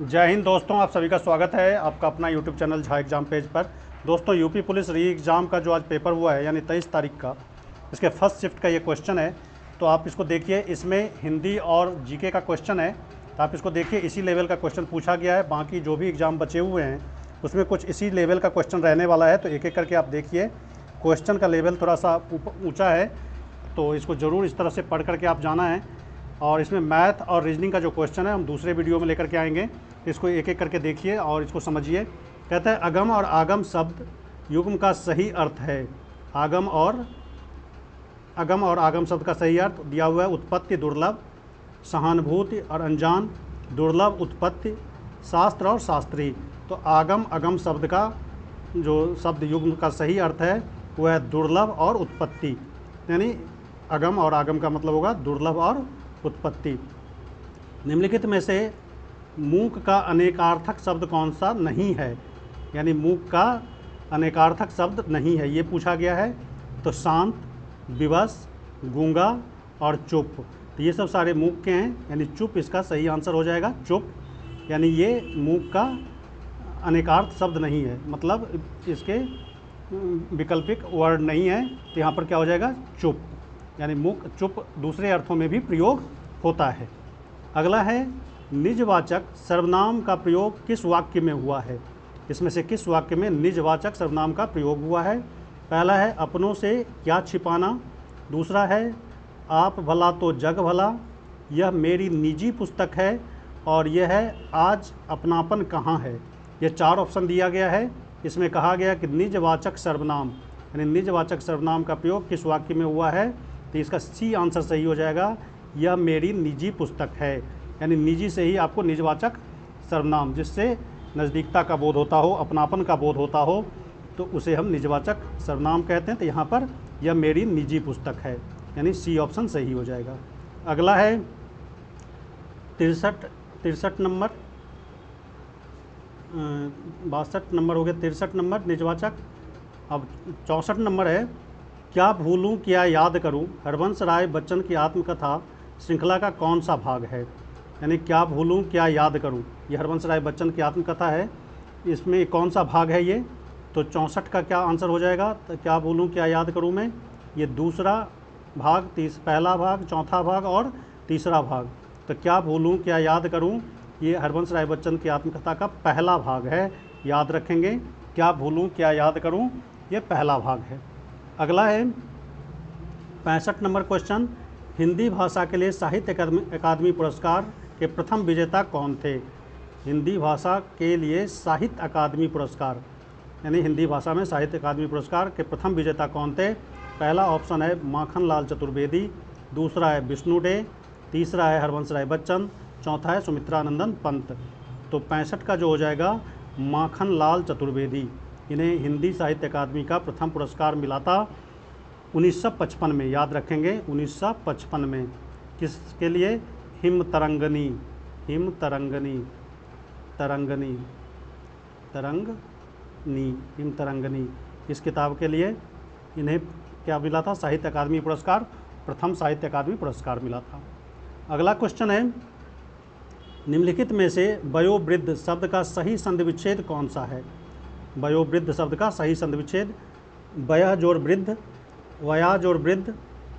जय हिंद दोस्तों, आप सभी का स्वागत है आपका अपना YouTube channel Jha exam page पर। दोस्तों, यूपी पुलिस री एग्ज़ाम का जो आज पेपर हुआ है यानी 23 तारीख का, इसके फर्स्ट शिफ्ट का ये क्वेश्चन है। तो आप इसको देखिए, इसमें हिंदी और जीके का क्वेश्चन है। तो आप इसको देखिए, इसी लेवल का क्वेश्चन पूछा गया है। बाकी जो भी एग्ज़ाम बचे हुए हैं उसमें कुछ इसी लेवल का क्वेश्चन रहने वाला है। तो एक एक करके आप देखिए, क्वेश्चन का लेवल थोड़ा सा ऊँचा है, तो इसको ज़रूर इस तरह से पढ़ करके आप जाना है। और इसमें मैथ और रीजनिंग का जो क्वेश्चन है हम दूसरे वीडियो में लेकर के आएंगे। इसको एक एक करके देखिए और इसको समझिए। कहता है, अगम और आगम शब्द युग्म का सही अर्थ है। अगम और आगम शब्द का सही अर्थ दिया हुआ है। उत्पत्ति दुर्लभ, सहानुभूति और अनजान, दुर्लभ उत्पत्ति, शास्त्र और शास्त्री। तो आगम अगम शब्द का जो शब्द युग्म का सही अर्थ है वह है दुर्लभ और उत्पत्ति। यानी अगम और आगम का मतलब होगा दुर्लभ और उत्पत्ति। निम्नलिखित में से मूक का अनेकार्थक शब्द कौन सा नहीं है? यानी मूक का अनेकार्थक शब्द नहीं है, ये पूछा गया है। तो शांत, विवश, गूंगा और चुप, तो ये सब सारे मूक के हैं। यानी चुप इसका सही आंसर हो जाएगा। चुप यानी ये मूक का अनेकार्थ शब्द नहीं है, मतलब इसके वैकल्पिक वर्ड नहीं है। तो यहाँ पर क्या हो जाएगा? चुप। यानी मूक चुप दूसरे अर्थों में भी प्रयोग होता है। अगला है, निजवाचक सर्वनाम का प्रयोग किस वाक्य में हुआ है? इसमें से किस वाक्य में निजवाचक सर्वनाम का प्रयोग हुआ है? पहला है, अपनों से क्या छिपाना। दूसरा है, आप भला तो जग भला। यह मेरी निजी पुस्तक है। और यह है, आज अपनापन कहाँ है। ये चार ऑप्शन दिया गया है। इसमें कहा गया कि निजवाचक सर्वनाम, यानी निजवाचक सर्वनाम का प्रयोग किस वाक्य में हुआ है? तो इसका सी आंसर सही हो जाएगा। यह मेरी निजी पुस्तक है। यानी निजी से ही आपको निजवाचक सर्वनाम, जिससे नज़दीकता का बोध होता हो, अपनापन का बोध होता हो, तो उसे हम निजवाचक सर्वनाम कहते हैं। तो यहाँ पर यह मेरी निजी पुस्तक है, यानी सी ऑप्शन सही हो जाएगा। अगला है 63 नंबर, 62 नंबर हो गया, 63 नंबर निजवाचक। अब 64 नंबर है, क्या भूलूं क्या याद करूं हरवंश राय बच्चन की आत्मकथा श्रृंखला का कौन सा भाग है? यानी क्या भूलूं क्या याद करूं, ये हरवंश राय बच्चन की आत्मकथा है। इसमें कौन सा भाग है ये? तो 64 का क्या आंसर हो जाएगा? तो क्या भूलूं क्या याद करूं में ये दूसरा भाग, पहला भाग, चौथा भाग और तीसरा भाग। तो क्या भूलूं क्या याद करूं ये हरवंश राय बच्चन की आत्मकथा का पहला भाग है, याद रखेंगे। क्या भूलूं क्या याद करूं ये पहला भाग है। अगला है 65 नंबर क्वेश्चन, हिंदी भाषा के लिए साहित्य अकादमी पुरस्कार के प्रथम विजेता कौन थे? हिंदी भाषा के लिए साहित्य अकादमी पुरस्कार, यानी हिंदी भाषा में साहित्य अकादमी पुरस्कार के प्रथम विजेता कौन थे? पहला ऑप्शन है माखन लाल चतुर्वेदी, दूसरा है विष्णु डे, तीसरा है हरवंश राय बच्चन, चौथा है सुमित्रानंदन पंत। तो 65 का जो हो जाएगा माखन लाल चतुर्वेदी। इन्हें हिंदी साहित्य अकादमी का प्रथम पुरस्कार मिला था 1955 में, याद रखेंगे 1955 में। किसके लिए? Him Tarangini, him Tarangini, Tarangini, Tarangini, him Tarangini, इस किताब के लिए इन्हें क्या मिला था? साहित्य अकादमी पुरस्कार, प्रथम साहित्य अकादमी पुरस्कार मिला था। अगला क्वेश्चन है, निम्नलिखित में से वयोवृद्ध शब्द का सही संधिविच्छेद कौन सा है? वयोवृद्ध शब्द का सही संधिविच्छेद, वयः जोड़ वृद्ध, वया जोड़ वृद्ध,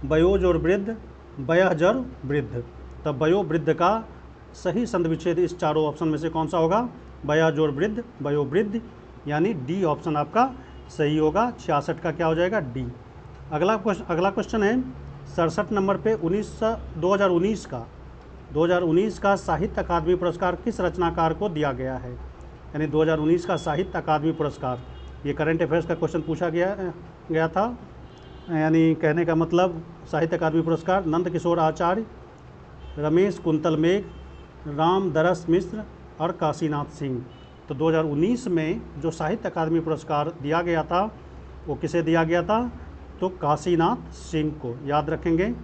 वयो जोड़ वृद्ध, वयः जोड़ वृद्ध। तब वयोवृद्ध का सही संधिविच्छेद इस चारों ऑप्शन में से कौन सा होगा? वया जोड़ वृद्ध, वयोवृद्ध, यानी डी ऑप्शन आपका सही होगा। 66 का क्या हो जाएगा? डी। अगला क्वेश्चन है 67 नंबर पे 2019 का साहित्य अकादमी पुरस्कार किस रचनाकार को दिया गया है? यानी 2019 का साहित्य अकादमी पुरस्कार, ये करंट अफेयर्स का क्वेश्चन पूछा गया था। यानी कहने का मतलब, साहित्य अकादमी पुरस्कार नंद किशोर आचार्य, रमेश कुंतल मेघ, राम दरस मिश्र और काशीनाथ सिंह। तो 2019 में जो साहित्य अकादमी पुरस्कार दिया गया था वो किसे दिया गया था? तो काशीनाथ सिंह को, याद रखेंगे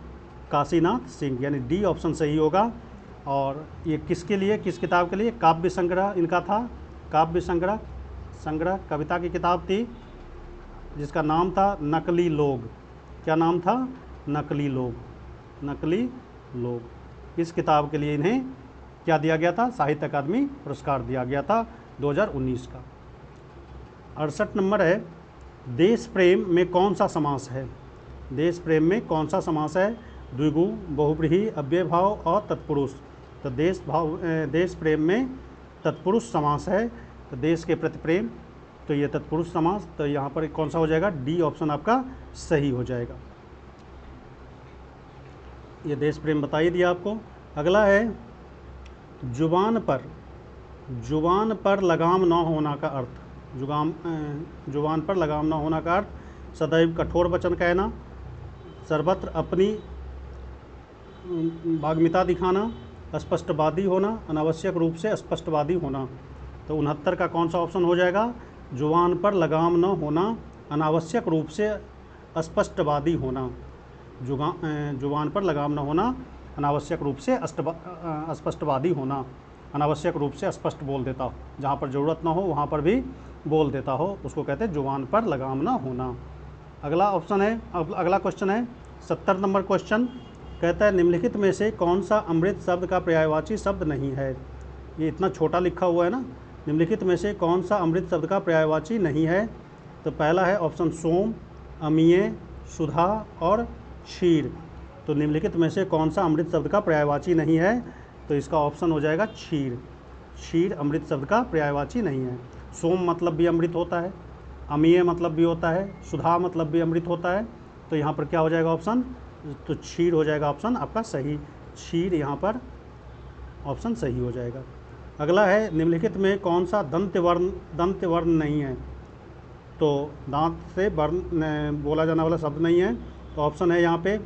काशीनाथ सिंह, यानी डी ऑप्शन सही होगा। और ये किसके लिए, किस किताब के लिए? काव्य संग्रह इनका था। काव्य संग्रह कविता की किताब थी जिसका नाम था नकली लोग। क्या नाम था? नकली लोग, नकली लोग। इस किताब के लिए इन्हें क्या दिया गया था? साहित्य अकादमी पुरस्कार दिया गया था 2019 का। 68 नंबर है, देश प्रेम में कौन सा समास है? देश प्रेम में कौन सा समास है? द्विगु, बहुव्रीहि, अव्ययभाव और तत्पुरुष। तो देश प्रेम में तत्पुरुष समास है, तो देश के प्रति प्रेम, तो ये तत्पुरुष समास, तो यहाँ पर कौन सा हो जाएगा? डी ऑप्शन आपका सही हो जाएगा। ये देश प्रेम बता ही दिया आपको। अगला है, जुबान पर लगाम न होना का अर्थ। जुबान पर लगाम न होना का अर्थ, सदैव कठोर वचन कहना, सर्वत्र अपनी भाग्मिता दिखाना, स्पष्टवादी होना, अनावश्यक रूप से स्पष्टवादी होना। तो 69 का कौन सा ऑप्शन हो जाएगा? जुबान पर लगाम न होना, अनावश्यक रूप से स्पष्टवादी होना। जुबान पर लगाम न होना, अनावश्यक रूप से स्पष्टवादी होना। अनावश्यक रूप से स्पष्ट बोल देता हो, जहाँ पर ज़रूरत ना हो वहाँ पर भी बोल देता हो, उसको कहते हैं जुबान पर लगाम ना होना। अगला ऑप्शन है, अगला क्वेश्चन है 70 नंबर क्वेश्चन, कहता है निम्नलिखित में से कौन सा अमृत शब्द का पर्यायवाची शब्द नहीं है? ये इतना छोटा लिखा हुआ है ना, निम्नलिखित में से कौन सा अमृत शब्द का पर्यायवाची नहीं है? तो पहला है ऑप्शन सोम, अमीय, सुधा और क्षीर। तो निम्नलिखित में से कौन सा अमृत शब्द का पर्यायवाची नहीं है? तो इसका ऑप्शन हो जाएगा क्षीर। क्षीर अमृत शब्द का पर्यायवाची नहीं है। सोम मतलब भी अमृत होता है, अमीय मतलब भी होता है, सुधा मतलब भी अमृत होता है, तो यहाँ पर क्या हो जाएगा ऑप्शन? तो क्षीर हो जाएगा ऑप्शन आपका सही। क्षीर यहाँ पर ऑप्शन सही हो जाएगा। अगला है, निम्नलिखित में कौन सा दंत वर्ण नहीं है? तो दांत से वर्ण बोला जाने वाला शब्द नहीं है, तो ऑप्शन है यहाँ पे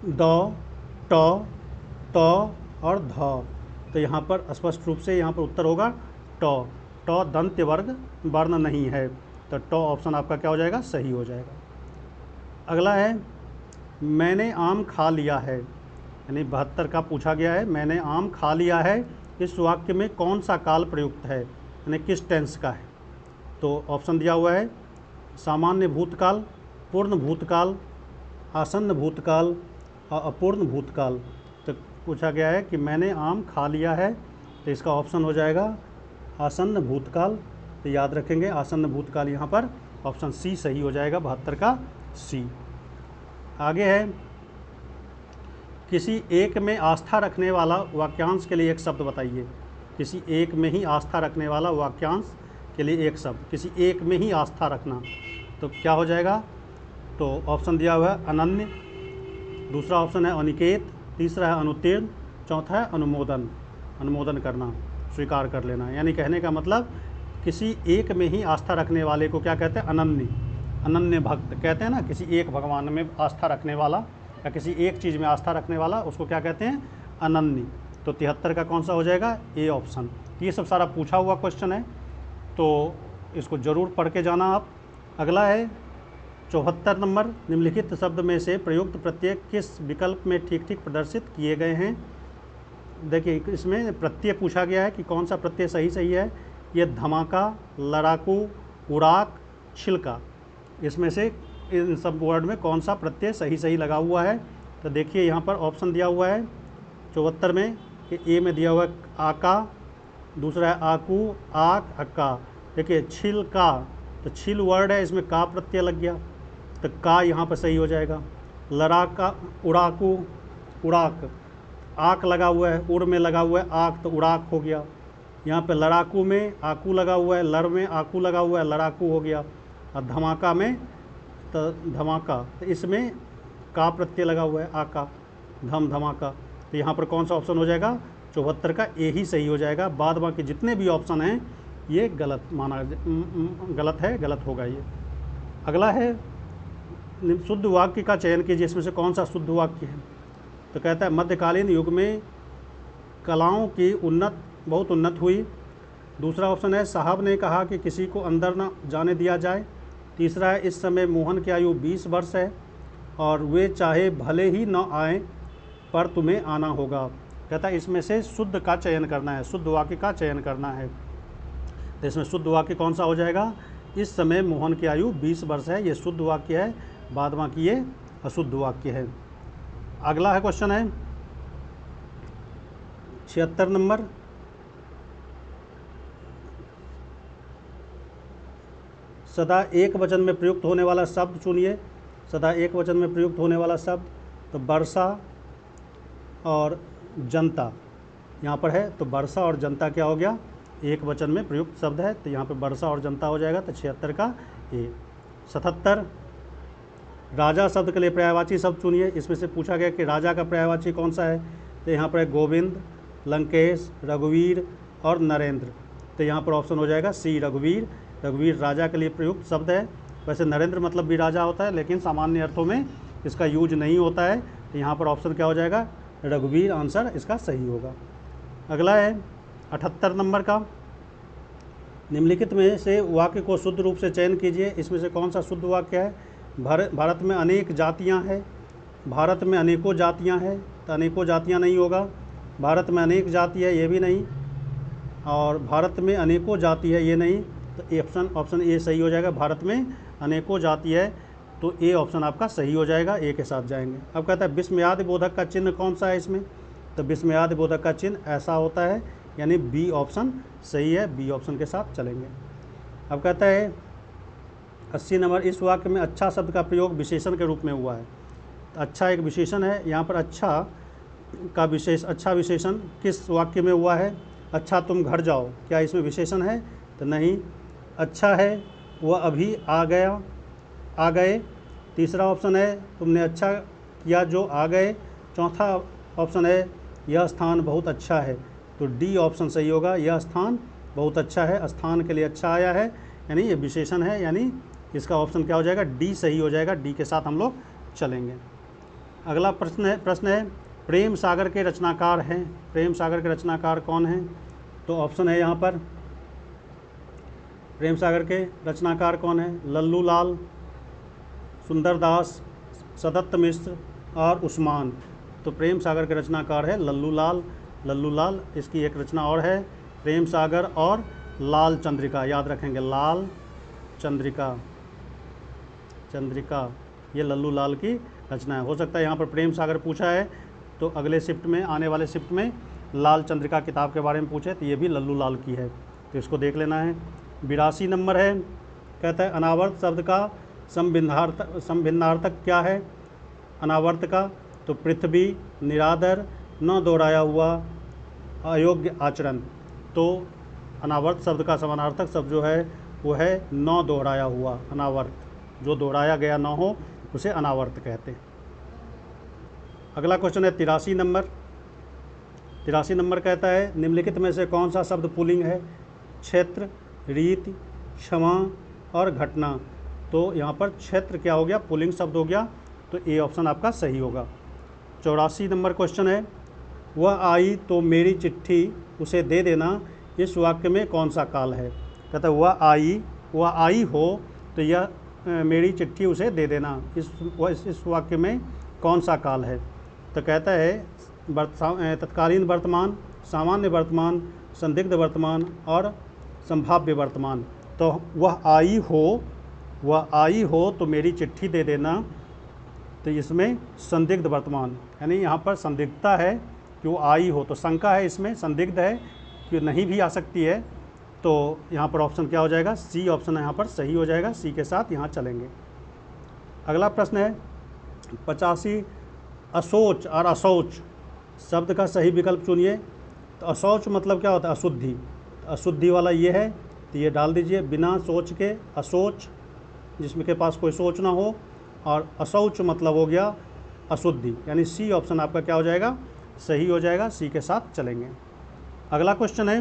द, ट, त और ध। तो यहाँ पर स्पष्ट रूप से यहाँ पर उत्तर होगा ट। दंत वर्ण नहीं है, तो ट ऑप्शन आपका क्या हो जाएगा? सही हो जाएगा। अगला है, मैंने आम खा लिया है, यानी 72 का पूछा गया है, मैंने आम खा लिया है, इस वाक्य में कौन सा काल प्रयुक्त है, यानी किस टेंस का है? तो ऑप्शन दिया हुआ है सामान्य भूतकाल, पूर्ण भूतकाल, आसन्न भूतकाल और अपूर्ण भूतकाल। तो पूछा गया है कि मैंने आम खा लिया है, तो इसका ऑप्शन हो जाएगा आसन्न भूतकाल। तो याद रखेंगे आसन्न भूतकाल, यहाँ पर ऑप्शन सी सही हो जाएगा, 72 का सी। आगे है, किसी एक में आस्था रखने वाला वाक्यांश के लिए एक शब्द बताइए। किसी एक में ही आस्था रखने वाला वाक्यांश के लिए एक शब्द, किसी एक में ही आस्था रखना, तो क्या हो जाएगा? तो ऑप्शन दिया हुआ है अनन्य, दूसरा ऑप्शन है अनिकेत, तीसरा है अनुत्तीर्ण, चौथा है अनुमोदन। अनुमोदन करना, स्वीकार कर लेना, यानी कहने का मतलब किसी एक में ही आस्था रखने वाले को क्या कहते हैं? अनन्य। अनन्य भक्त कहते हैं ना, किसी एक भगवान में आस्था रखने वाला या किसी एक चीज़ में आस्था रखने वाला, उसको क्या कहते हैं? अनन्य। तो 73 का कौन सा हो जाएगा? A option. ये सब सारा पूछा हुआ क्वेश्चन है, तो इसको ज़रूर पढ़ के जाना आप। अगला है 74 नंबर, निम्नलिखित शब्द में से प्रयुक्त प्रत्यय किस विकल्प में ठीक ठीक प्रदर्शित किए गए हैं? देखिए इसमें प्रत्यय पूछा गया है कि कौन सा प्रत्यय सही है। ये धमाका, लड़ाकू, उड़ाक, छिलका, इसमें से इन सब वर्ड में कौन सा प्रत्यय सही लगा हुआ है? तो देखिए यहाँ पर ऑप्शन दिया हुआ है 74 में कि ए में दिया हुआ है आका, दूसरा है आकू, आक, अक्का। देखिए छिलका, तो छिल वर्ड है, इसमें का प्रत्यय लग गया, तो का यहाँ पर सही हो जाएगा। लड़ाका, उड़ाकू, उड़ाक, आक लगा हुआ है, उड़ में लगा हुआ है आक, तो उड़ाक हो गया। यहाँ पे लड़ाकू में आकू लगा हुआ है, लड़ में आकू लगा हुआ है, लड़ाकू हो गया। और धमाका में तो धमाका, तो इसमें का प्रत्यय लगा हुआ है आका, धमाका। तो यहाँ पर कौन सा ऑप्शन हो जाएगा? 74 का ए ही सही हो जाएगा। बाद बाकी जितने भी ऑप्शन हैं ये गलत गलत होगा ये। अगला है, शुद्ध वाक्य का चयन कीजिए, इसमें से कौन सा शुद्ध वाक्य है? तो कहता है मध्यकालीन युग में कलाओं की बहुत उन्नत हुई। दूसरा ऑप्शन है साहब ने कहा कि किसी को अंदर न जाने दिया जाए। तीसरा है इस समय मोहन की आयु 20 वर्ष है और वे चाहे भले ही न आए पर तुम्हें आना होगा। कहता है इसमें से शुद्ध का चयन करना है, शुद्ध वाक्य का चयन करना है। तो इसमें शुद्ध वाक्य कौन सा हो जाएगा? इस समय मोहन की आयु 20 वर्ष है, ये शुद्ध वाक्य है। बाद बाकी ये अशुद्ध वाक्य है। अगला है क्वेश्चन है 76 नंबर, सदा एक वचन में प्रयुक्त होने वाला शब्द चुनिए। सदा एक वचन में प्रयुक्त होने वाला शब्द, तो वर्षा और जनता यहाँ पर है, तो वर्षा और जनता क्या हो गया, एक वचन में प्रयुक्त शब्द है, तो यहाँ पर वर्षा और जनता हो जाएगा, तो 76 का ए। 77, राजा शब्द के लिए पर्यायवाची शब्द चुनिए। इसमें से पूछा गया कि राजा का पर्यायवाची कौन सा है, तो यहाँ पर है गोविंद, लंकेश, रघुवीर और नरेंद्र। तो यहाँ पर ऑप्शन हो जाएगा सी, रघुवीर। रघुवीर राजा के लिए प्रयुक्त शब्द है। वैसे नरेंद्र मतलब भी राजा होता है, लेकिन सामान्य अर्थों में इसका यूज नहीं होता है, तो यहाँ पर ऑप्शन क्या हो जाएगा, रघुवीर आंसर इसका सही होगा। अगला है 78 नंबर का, निम्नलिखित में से वाक्य को शुद्ध रूप से चयन कीजिए। इसमें से कौन सा शुद्ध वाक्य है। भारत में अनेक जातियां हैं, भारत में अनेकों जातियां हैं, तो अनेकों जातियां नहीं होगा। भारत में अनेक जाति है, ये भी नहीं, और भारत में अनेकों जाति है, ये नहीं, तो ऑप्शन ए सही हो जाएगा। भारत में अनेकों जाति है, तो ए ऑप्शन आपका सही हो जाएगा, ए के साथ जाएंगे। अब कहता है विस्मयादि बोधक का चिन्ह कौन सा है इसमें, तो विस्मयादि बोधक का चिन्ह ऐसा होता है, यानी बी ऑप्शन सही है, बी ऑप्शन के साथ चलेंगे। अब कहता है 80 नंबर, इस वाक्य में अच्छा शब्द का प्रयोग विशेषण के रूप में हुआ है। तो अच्छा एक विशेषण है, यहाँ पर अच्छा विशेषण किस वाक्य में हुआ है। अच्छा तुम घर जाओ, क्या इसमें विशेषण है, तो नहीं। अच्छा है वह अभी आ गए। तीसरा ऑप्शन है तुमने अच्छा किया जो आ गए। चौथा ऑप्शन है यह स्थान बहुत अच्छा है, तो डी ऑप्शन सही होगा, यह स्थान बहुत अच्छा है, स्थान के लिए अच्छा आया है, यानी ये विशेषण है, यानी इसका ऑप्शन क्या हो जाएगा, डी सही हो जाएगा, डी के साथ हम लोग चलेंगे। अगला प्रश्न है प्रेम सागर के रचनाकार हैं। प्रेम सागर के रचनाकार कौन हैं, तो ऑप्शन है यहाँ पर प्रेम सागर के रचनाकार कौन है, लल्लू लाल, सुंदरदास, सदत्त मिश्र और उस्मान। तो प्रेम सागर के रचनाकार है लल्लू लाल। इसकी एक रचना और है प्रेम सागर और लाल चंद्रिका, याद रखेंगे, लाल चंद्रिका, ये लल्लू लाल की रचना है। हो सकता है यहाँ पर प्रेम सागर पूछा है, तो अगले शिफ्ट में, आने वाले शिफ्ट में लाल चंद्रिका किताब के बारे में पूछे, तो ये भी लल्लू लाल की है, तो इसको देख लेना है। 82 नंबर है, कहता है अनावर्त शब्द का संभिन्नार्थक क्या है। अनावर्त का, तो पृथ्वी, निरादर, न दोहराया हुआ, अयोग्य आचरण। तो अनावर्त शब्द का समानार्थक शब्द जो है वो है न दोहराया हुआ। अनावर्त जो दोहराया गया ना हो उसे अनावर्त कहते हैं। अगला क्वेश्चन है 83 नंबर। 83 नंबर कहता है निम्नलिखित में से कौन सा शब्द पुल्लिंग है। क्षेत्र, रीति, क्षमा और घटना। तो यहाँ पर क्षेत्र क्या हो गया, पुल्लिंग शब्द हो गया, तो ए ऑप्शन आपका सही होगा। 84 नंबर क्वेश्चन है वह आई तो मेरी चिट्ठी उसे दे देना, इस वाक्य में कौन सा काल है। कहता है वह आई हो तो यह मेरी चिट्ठी उसे दे देना, इस वाक्य में कौन सा काल है। तो कहता है तत्कालीन वर्तमान, सामान्य वर्तमान, संदिग्ध वर्तमान और संभाव्य वर्तमान। तो वह आई हो तो मेरी चिट्ठी दे देना, तो इसमें संदिग्ध वर्तमान, यानी यहाँ पर संदिग्धता है कि वो आई हो, तो शंका है इसमें, संदिग्ध है कि नहीं भी आ सकती है, तो यहाँ पर ऑप्शन क्या हो जाएगा, सी ऑप्शन यहाँ पर सही हो जाएगा, सी के साथ यहाँ चलेंगे। अगला प्रश्न है 85, अशोच और अशौच शब्द का सही विकल्प चुनिए। तो अशौच मतलब क्या होता है, अशुद्धि, तो अशुद्धि वाला ये है, तो ये डाल दीजिए, बिना सोच के अशोच, जिसमें के पास कोई सोच ना हो, और अशौच मतलब हो गया अशुद्धि, यानी सी ऑप्शन आपका क्या हो जाएगा, सही हो जाएगा, सी के साथ चलेंगे। अगला क्वेश्चन है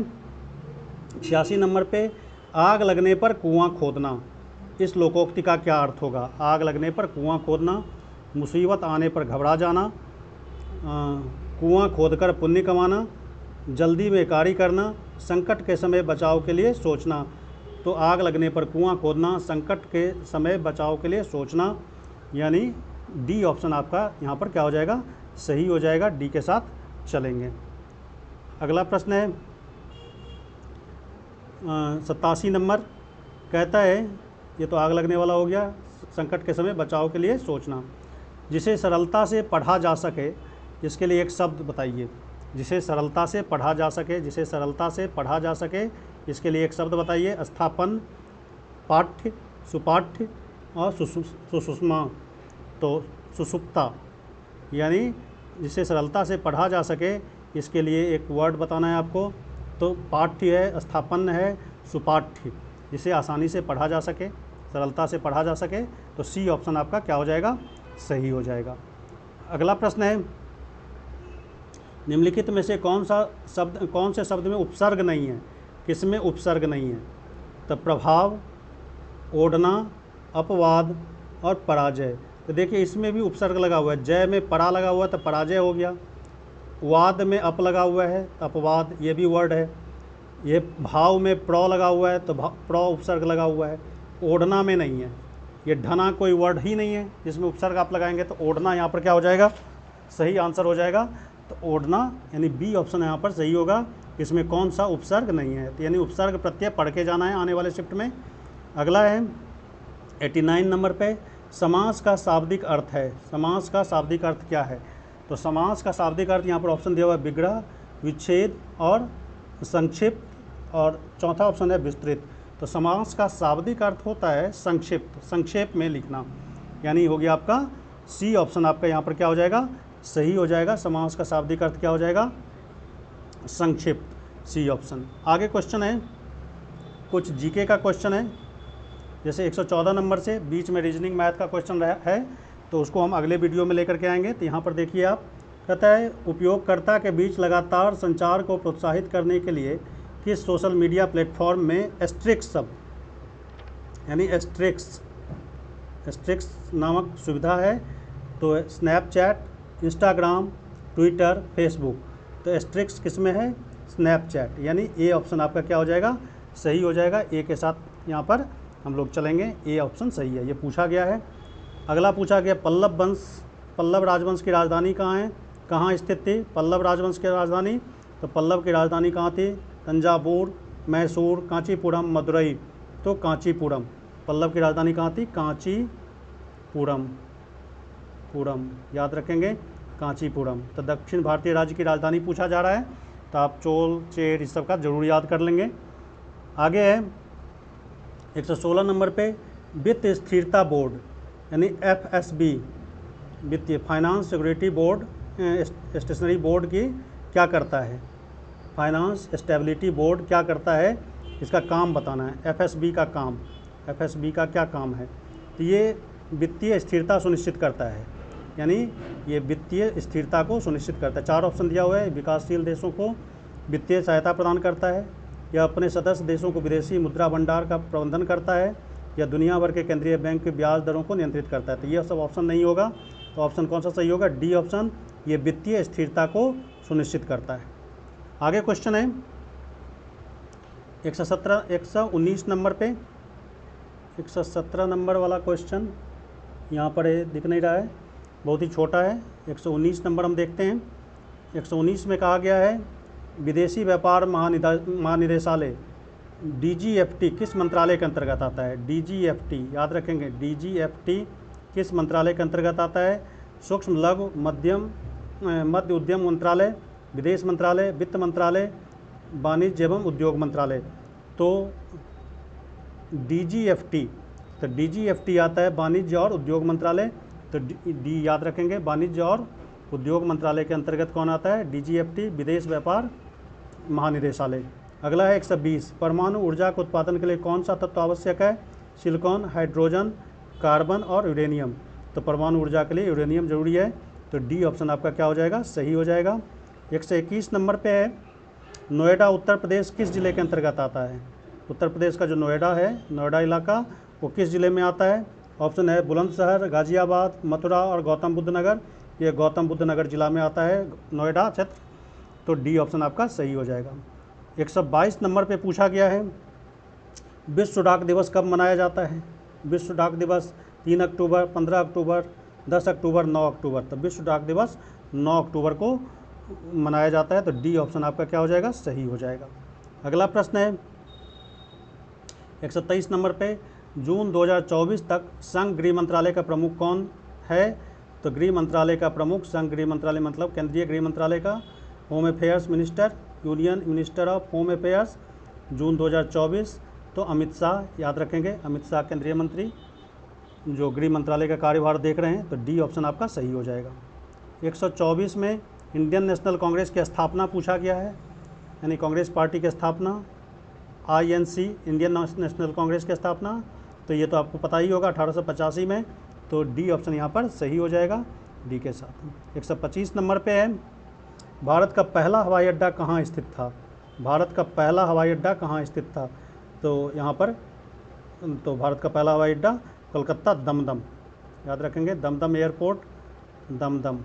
86 नंबर पे, आग लगने पर कुआं खोदना, इस लोकोक्ति का क्या अर्थ होगा। आग लगने पर कुआं खोदना, मुसीबत आने पर घबरा जाना, कुआं खोदकर पुण्य कमाना, जल्दी में कार्य करना, संकट के समय बचाव के लिए सोचना। तो आग लगने पर कुआं खोदना, संकट के समय बचाव के लिए सोचना, यानी डी ऑप्शन आपका यहाँ पर क्या हो जाएगा, सही हो जाएगा, डी के साथ चलेंगे। अगला प्रश्न है 87 नंबर, कहता है ये तो आग लगने वाला हो गया, संकट के समय बचाव के लिए सोचना, जिसे सरलता से पढ़ा जा सके इसके लिए एक शब्द बताइए। जिसे सरलता से पढ़ा जा सके, जिसे सरलता से पढ़ा जा सके, इसके लिए एक शब्द बताइए। स्थापन, पाठ्य, सुपाठ्य और सुषुम्ना। तो सुषुप्ता यानी जिसे सरलता से पढ़ा जा सके, इसके लिए एक वर्ड बताना है आपको। तो पाठ्य है, स्थापन है, सुपाठ्य, जिसे आसानी से पढ़ा जा सके, सरलता से पढ़ा जा सके। तो सी ऑप्शन आपका क्या हो जाएगा, सही हो जाएगा। अगला प्रश्न है, निम्नलिखित में से कौन से शब्द में उपसर्ग नहीं है, किस में उपसर्ग नहीं है। तो प्रभाव, ओढ़ना, अपवाद और पराजय। तो देखिए इसमें भी उपसर्ग लगा हुआ है। जय में परा लगा हुआ है तो पराजय हो गया। वाद में अप लगा हुआ है तो अपवाद, ये भी वर्ड है। ये भाव में प्र लगा हुआ है तो प्र उपसर्ग लगा हुआ है। ओढ़ना में नहीं है। ये ढना कोई वर्ड ही नहीं है जिसमें उपसर्ग आप लगाएंगे, तो ओढ़ना यहाँ पर क्या हो जाएगा, सही आंसर हो जाएगा। तो ओढ़ना यानी बी ऑप्शन यहाँ पर सही होगा। इसमें कौन सा उपसर्ग नहीं है, तो यानी उपसर्ग प्रत्यय पढ़ के जाना है आने वाले शिफ्ट में। अगला है 89 नंबर पे, समास का शाब्दिक अर्थ है। समास का शाब्दिक अर्थ क्या है। तो समास का शाब्दिक अर्थ यहाँ पर ऑप्शन दिया हुआ है विग्रह, विच्छेद और संक्षिप्त, और चौथा ऑप्शन है विस्तृत। तो समास का शाब्दिक अर्थ होता है संक्षिप्त, संक्षेप में लिखना, यानी हो गया आपका सी ऑप्शन आपका यहाँ पर क्या हो जाएगा, सही हो जाएगा। समास का शाब्दिक अर्थ क्या हो जाएगा, संक्षिप्त, सी ऑप्शन। आगे क्वेश्चन है, कुछ जीके का क्वेश्चन है, जैसे 114 नंबर से बीच में रीजनिंग मैथ का क्वेश्चन है, तो उसको हम अगले वीडियो में लेकर के आएंगे। तो यहाँ पर देखिए आप, कहता है उपयोगकर्ता के बीच लगातार संचार को प्रोत्साहित करने के लिए किस सोशल मीडिया प्लेटफॉर्म में एस्ट्रिक्स शब्द यानी एस्ट्रिक्स नामक सुविधा है। तो स्नैपचैट, इंस्टाग्राम, ट्विटर, फेसबुक। तो एस्ट्रिक्स किस में है, स्नैपचैट, यानी ए ऑप्शन आपका क्या हो जाएगा, सही हो जाएगा। ए के साथ यहाँ पर हम लोग चलेंगे, ए ऑप्शन सही है, ये पूछा गया है। अगला पूछा गया, पल्लव राजवंश की राजधानी कहाँ है, कहाँ स्थित थी पल्लव राजवंश की राजधानी। तो पल्लव की राजधानी कहाँ थी, तंजावुर, मैसूर, कांचीपुरम, मदुरई। तो कांचीपुरम, पल्लव की राजधानी कहाँ थी, कांचीपुरम, याद रखेंगे कांचीपुरम। तो दक्षिण भारतीय राज्य की राजधानी पूछा जा रहा है, तो आप चोल, चेर इस सब का जरूर याद कर लेंगे। आगे है 116 नंबर पे, वित्त स्थिरता बोर्ड यानी FSB, वित्तीय finance security board stationary board की क्या करता है, फाइनेंस स्टेबिलिटी बोर्ड क्या करता है, इसका काम बताना है। FSB का काम, FSB का क्या काम है, तो ये वित्तीय स्थिरता सुनिश्चित करता है, यानी ये वित्तीय स्थिरता को सुनिश्चित करता है। 4 ऑप्शन दिया हुआ है, विकासशील देशों को वित्तीय सहायता प्रदान करता है, या अपने सदस्य देशों को विदेशी मुद्रा भंडार का प्रबंधन करता है, या दुनिया भर के केंद्रीय बैंक के ब्याज दरों को नियंत्रित करता है। तो ये सब ऑप्शन नहीं होगा, तो ऑप्शन कौन सा सही होगा, डी ऑप्शन, ये वित्तीय स्थिरता को सुनिश्चित करता है। आगे क्वेश्चन है 119 नंबर पे, 117 नंबर वाला क्वेश्चन यहाँ पर दिख नहीं रहा है, बहुत ही छोटा है। 119 नंबर हम देखते हैं। 119 में कहा गया है, विदेशी व्यापार महानिदेशालय DGFT किस मंत्रालय के अंतर्गत आता है। DGFT याद रखेंगे, DGFT किस मंत्रालय के अंतर्गत आता है, सूक्ष्म लघु मध्य उद्यम मंत्रालय, विदेश मंत्रालय, वित्त मंत्रालय, वाणिज्य एवं उद्योग मंत्रालय। तो DGFT, तो DGFT आता है वाणिज्य और उद्योग मंत्रालय। तो डी याद रखेंगे, वाणिज्य और उद्योग मंत्रालय के अंतर्गत कौन आता है, DGFT, विदेश व्यापार महानिदेशालय। अगला है 120, परमाणु ऊर्जा के उत्पादन के लिए कौन सा तत्व आवश्यक है, सिलिकॉन, हाइड्रोजन, कार्बन और यूरेनियम। तो परमाणु ऊर्जा के लिए यूरेनियम जरूरी है, तो डी ऑप्शन आपका क्या हो जाएगा, सही हो जाएगा। 121 नंबर पे है, नोएडा उत्तर प्रदेश किस जिले के अंतर्गत आता है। उत्तर प्रदेश का जो नोएडा है, नोएडा इलाका, वो किस जिले में आता है। ऑप्शन है बुलंदशहर, गाजियाबाद, मथुरा और गौतम बुद्ध नगर। ये गौतम बुद्ध नगर जिला में आता है नोएडा क्षेत्र, तो डी ऑप्शन आपका सही हो जाएगा। 122 नंबर पे पूछा गया है, विश्व डाक दिवस कब मनाया जाता है। विश्व डाक दिवस 3 अक्टूबर, 15 अक्टूबर, 10 अक्टूबर, 9 अक्टूबर। तो विश्व डाक दिवस 9 अक्टूबर को मनाया जाता है, तो डी ऑप्शन आपका क्या हो जाएगा, सही हो जाएगा। अगला प्रश्न है 123 नंबर पे, जून 2024 तक संघ गृह मंत्रालय का प्रमुख कौन है। तो गृह मंत्रालय का प्रमुख, संघ गृह मंत्रालय मतलब केंद्रीय गृह मंत्रालय का home affairs minister, union minister of home affairs, June 2024। तो अमित शाह याद रखेंगे, अमित शाह केंद्रीय मंत्री जो गृह मंत्रालय का कार्यभार देख रहे हैं। तो डी ऑप्शन आपका सही हो जाएगा। 124 में इंडियन नेशनल कांग्रेस की स्थापना पूछा गया है, यानी कांग्रेस पार्टी की स्थापना, INC इंडियन नेशनल कांग्रेस की स्थापना। तो ये तो आपको पता ही होगा 1885 में। तो डी ऑप्शन यहाँ पर सही हो जाएगा डी के साथ। 125 नंबर पे है, भारत का पहला हवाई अड्डा कहाँ स्थित था? भारत का पहला हवाई अड्डा कहाँ स्थित था? तो यहाँ पर तो भारत का पहला हवाई अड्डा कोलकाता दमदम, याद रखेंगे, दमदम एयरपोर्ट, दमदम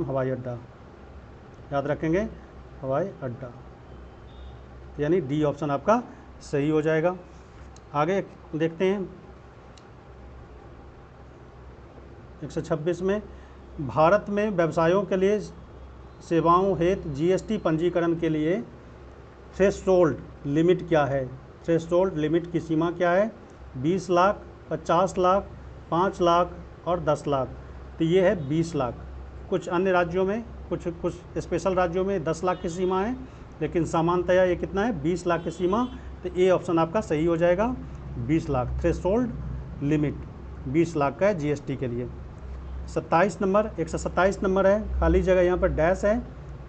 हवाई अड्डा, याद रखेंगे, हवाई अड्डा, यानी डी ऑप्शन आपका सही हो जाएगा। आगे देखते हैं 126 में, भारत में व्यवसायों के लिए सेवाओं हेतु GST पंजीकरण के लिए थ्रेशोल्ड लिमिट क्या है? थ्रेशोल्ड लिमिट की सीमा क्या है? 20 लाख, 50 लाख, 5 लाख और 10 लाख। तो ये है 20 लाख। कुछ अन्य राज्यों में, कुछ स्पेशल राज्यों में 10 लाख की सीमा है, लेकिन सामान्यतया ये कितना है? 20 लाख की सीमा। तो ए ऑप्शन आपका सही हो जाएगा, 20 लाख। थ्रेशोल्ड लिमिट 20 लाख का है GST के लिए। 27 नंबर, 127 नंबर है, खाली जगह यहाँ पर डैश है।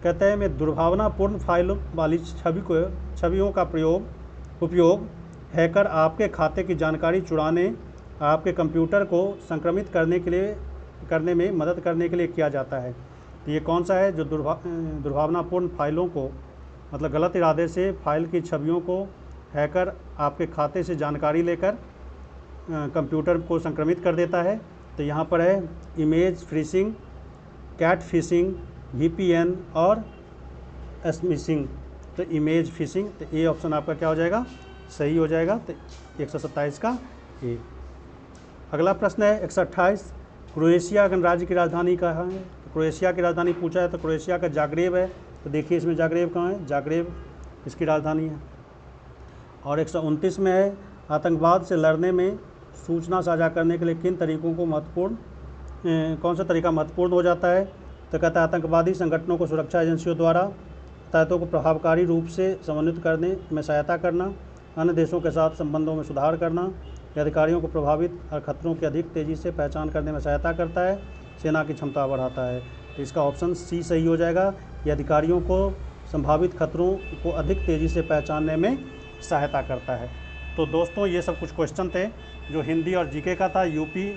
कहते हैं मैं दुर्भावनापूर्ण फाइलों वाली छवियों का उपयोग हैकर आपके खाते की जानकारी चुराने, आपके कंप्यूटर को संक्रमित करने में मदद करने के लिए किया जाता है। तो ये कौन सा है जो दुर्भावनापूर्ण फाइलों को, मतलब गलत इरादे से फाइल की छवियों को हैकर आपके खाते से जानकारी लेकर कंप्यूटर को संक्रमित कर देता है? तो यहाँ पर है image phishing, cat phishing, VPN और स्मिशिंग। तो इमेज फिशिंग, तो ए ऑप्शन आपका क्या हो जाएगा? सही हो जाएगा। तो 127 का ए। अगला प्रश्न है 128, क्रोएशिया गणराज्य की राजधानी कहाँ है? क्रोएशिया की राजधानी पूछा है, तो क्रोएशिया का जाग्रेब है। तो देखिए इसमें जाग्रेब कहाँ है? जाग्रेब इसकी राजधानी है। और 129 में है, आतंकवाद से लड़ने में सूचना साझा करने के लिए किन तरीकों को कौन सा तरीका महत्वपूर्ण हो जाता है? तो कहता है आतंकवादी संगठनों को सुरक्षा एजेंसियों द्वारा तहतों को प्रभावकारी रूप से समन्वित करने में सहायता करना, अन्य देशों के साथ संबंधों में सुधार करना, अधिकारियों को प्रभावित और खतरों की अधिक तेज़ी से पहचान करने में सहायता करता है, सेना की क्षमता बढ़ाता है। तो इसका ऑप्शन सी सही हो जाएगा। ये अधिकारियों को संभावित खतरों को अधिक तेज़ी से पहचानने में सहायता करता है। तो दोस्तों ये सब कुछ क्वेश्चन थे जो हिंदी और जीके का था। यूपी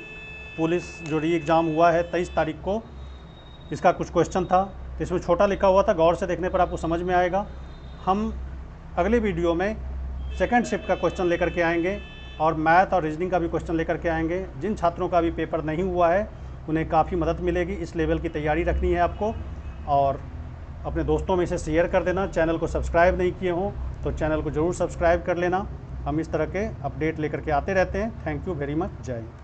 पुलिस जो री एग्ज़ाम हुआ है 23 तारीख को, इसका कुछ क्वेश्चन था। तो इसमें छोटा लिखा हुआ था, गौर से देखने पर आपको समझ में आएगा। हम अगले वीडियो में सेकंड शिफ्ट का क्वेश्चन लेकर के आएंगे और मैथ और रीजनिंग का भी क्वेश्चन लेकर के आएंगे। जिन छात्रों का भी पेपर नहीं हुआ है उन्हें काफ़ी मदद मिलेगी। इस लेवल की तैयारी रखनी है आपको, और अपने दोस्तों में इसे शेयर कर देना। चैनल को सब्सक्राइब नहीं किए हों तो चैनल को ज़रूर सब्सक्राइब कर लेना। हम इस तरह के अपडेट लेकर के आते रहते हैं। Thank you very much. जय हिंद।